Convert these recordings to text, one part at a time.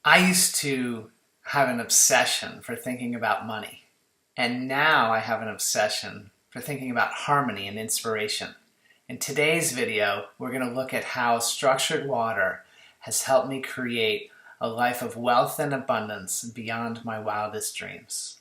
I used to have an obsession for thinking about money, and now I have an obsession for thinking about harmony and inspiration. In today's video, we're going to look at how structured water has helped me create a life of wealth and abundance beyond my wildest dreams.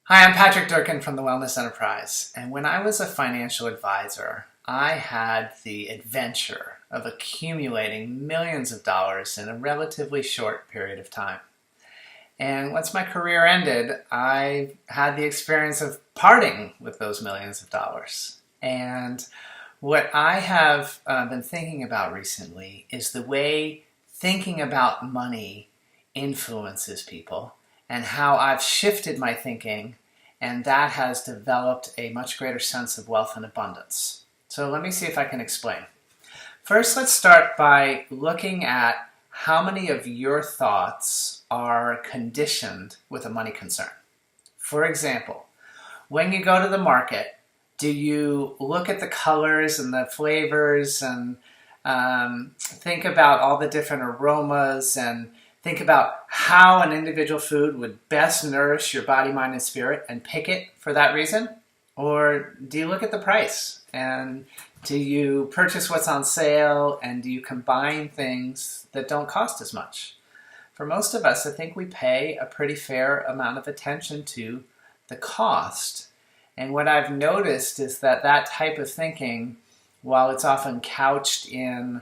Hi, I'm Patrick Durkin from the Wellness Enterprise, and when I was a financial advisor, I had the adventure of accumulating millions of dollars in a relatively short period of time. And once my career ended, I had the experience of parting with those millions of dollars. And what I have been thinking about recently is the way thinking about money influences people and how I've shifted my thinking, and that has developed a much greater sense of wealth and abundance. So let me see if I can explain. First, let's start by looking at how many of your thoughts are conditioned with a money concern. For example, when you go to the market, do you look at the colors and the flavors and think about all the different aromas and think about how an individual food would best nourish your body, mind, and spirit and pick it for that reason? Or do you look at the price and do you purchase what's on sale and do you combine things that don't cost as much? For most of us, I think we pay a pretty fair amount of attention to the cost. And what I've noticed is that that type of thinking, while it's often couched in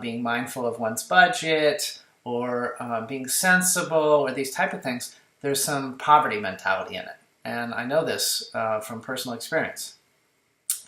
being mindful of one's budget, or being sensible, or these type of things, there's some poverty mentality in it. And I know this from personal experience.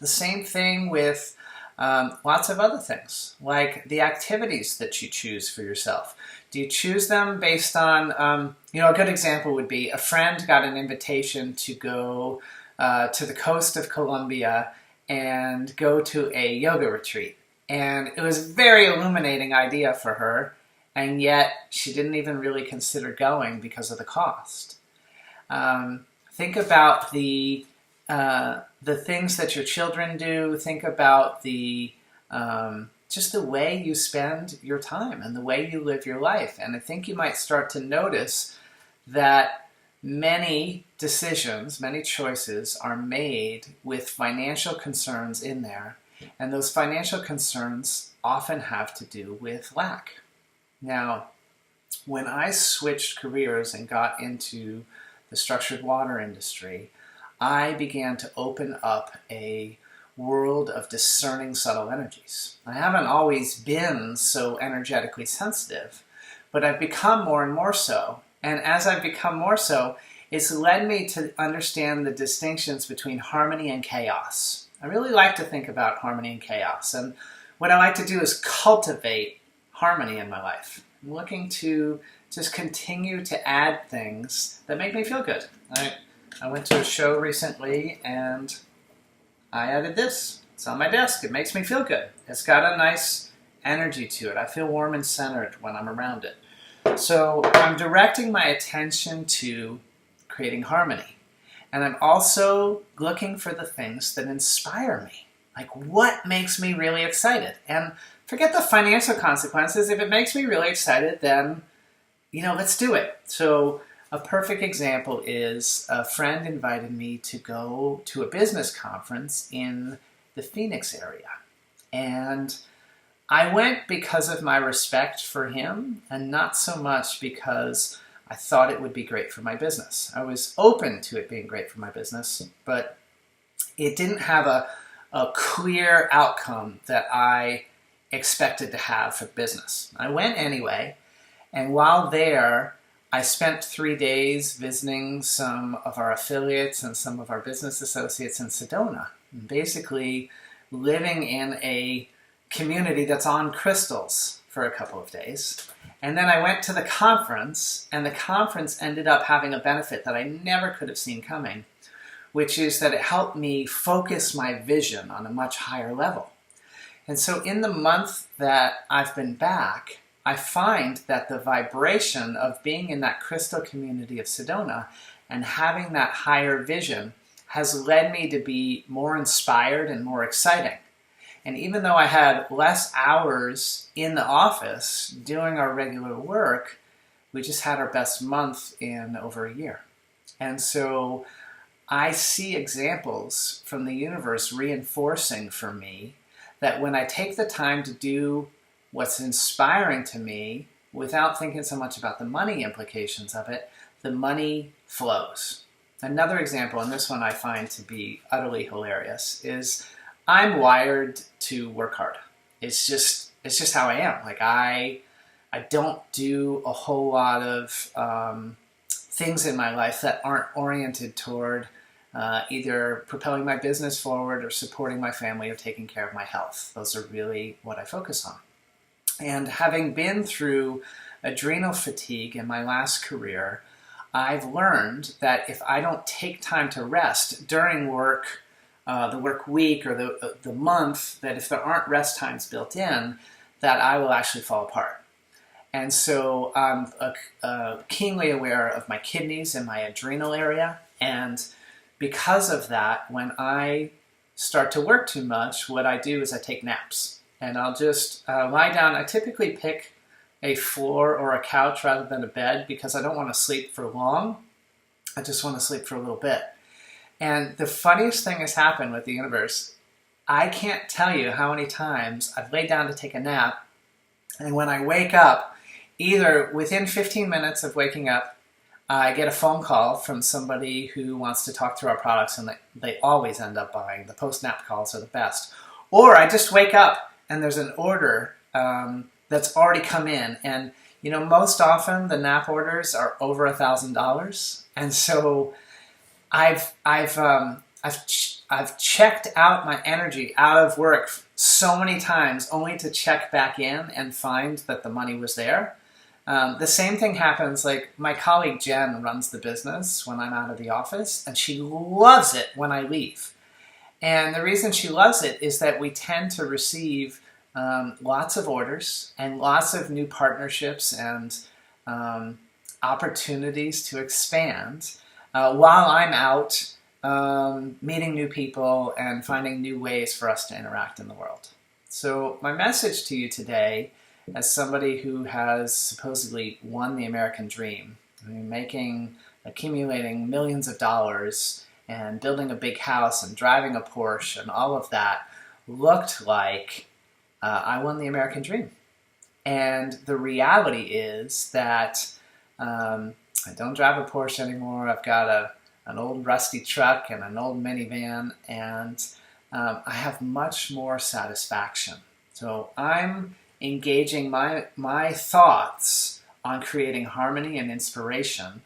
The same thing with lots of other things, like the activities that you choose for yourself. Do you choose them based on, a good example would be a friend got an invitation to go to the coast of Colombia and go to a yoga retreat. And it was a very illuminating idea for her, and yet she didn't even really consider going because of the cost. Think about the things that your children do. Think about just the way you spend your time and the way you live your life. And I think you might start to notice that many decisions, many choices are made with financial concerns in there. And those financial concerns often have to do with lack. Now, when I switched careers and got into the structured water industry, I began to open up a world of discerning subtle energies. I haven't always been so energetically sensitive, but I've become more and more so. And as I've become more so, it's led me to understand the distinctions between harmony and chaos. I really like to think about harmony and chaos. And what I like to do is cultivate harmony in my life. I'm looking to just continue to add things that make me feel good. I went to a show recently and I added this. It's on my desk. It makes me feel good. It's got a nice energy to it. I feel warm and centered when I'm around it. So I'm directing my attention to creating harmony. And I'm also looking for the things that inspire me. Like, what makes me really excited? And forget the financial consequences. If it makes me really excited, then, let's do it. So a perfect example is a friend invited me to go to a business conference in the Phoenix area. And I went because of my respect for him and not so much because I thought it would be great for my business. I was open to it being great for my business, but it didn't have a clear outcome that I expected to have for business. I went anyway, and while there, I spent 3 days visiting some of our affiliates and some of our business associates in Sedona, basically living in a community that's on crystals for a couple of days. And then I went to the conference, and the conference ended up having a benefit that I never could have seen coming, which is that it helped me focus my vision on a much higher level. And so in the month that I've been back, I find that the vibration of being in that crystal community of Sedona and having that higher vision has led me to be more inspired and more exciting. And even though I had less hours in the office doing our regular work, we just had our best month in over a year. And so I see examples from the universe reinforcing for me that when I take the time to do what's inspiring to me without thinking so much about the money implications of it, the money flows. Another example, and this one I find to be utterly hilarious, is I'm wired to work hard. It's just how I am. Like I don't do a whole lot of things in my life that aren't oriented toward either propelling my business forward or supporting my family or taking care of my health. Those are really what I focus on. And having been through adrenal fatigue in my last career, I've learned that if I don't take time to rest during work, the work week or the month, that if there aren't rest times built in, that I will actually fall apart. And so I'm keenly aware of my kidneys and my adrenal area. And because of that, when I start to work too much, what I do is I take naps. And I'll just lie down. I typically pick a floor or a couch rather than a bed because I don't want to sleep for long. I just want to sleep for a little bit. And the funniest thing has happened with the universe. I can't tell you how many times I've laid down to take a nap, and when I wake up, either within 15 minutes of waking up, I get a phone call from somebody who wants to talk through our products, and they always end up buying. The post-nap calls are the best. Or I just wake up and there's an order that's already come in, and most often the nap orders are over $1,000, and so I've checked out my energy out of work so many times only to check back in and find that the money was there. The same thing happens, like my colleague Jen runs the business when I'm out of the office, and she loves it when I leave. And the reason she loves it is that we tend to receive lots of orders and lots of new partnerships and opportunities to expand while I'm out meeting new people and finding new ways for us to interact in the world. So my message to you today, as somebody who has supposedly won the American dream, accumulating millions of dollars and building a big house and driving a Porsche and all of that, looked like I won the American dream. And the reality is that I don't drive a Porsche anymore. I've got an old rusty truck and an old minivan, and I have much more satisfaction. So I'm engaging my thoughts on creating harmony and inspiration,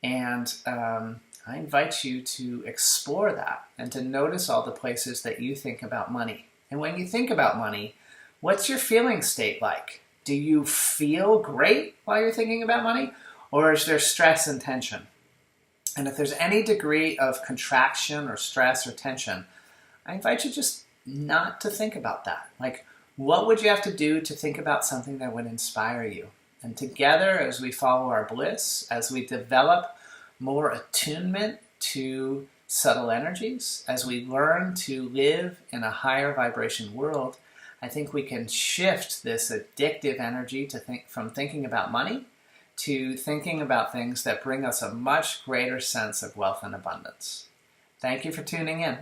and I invite you to explore that and to notice all the places that you think about money. And when you think about money, what's your feeling state like? Do you feel great while you're thinking about money? Or is there stress and tension? And if there's any degree of contraction or stress or tension, I invite you just not to think about that. Like, what would you have to do to think about something that would inspire you? And together, as we follow our bliss, as we develop more attunement to subtle energies, as we learn to live in a higher vibration world, I think we can shift this addictive energy from thinking about money to thinking about things that bring us a much greater sense of wealth and abundance. Thank you for tuning in.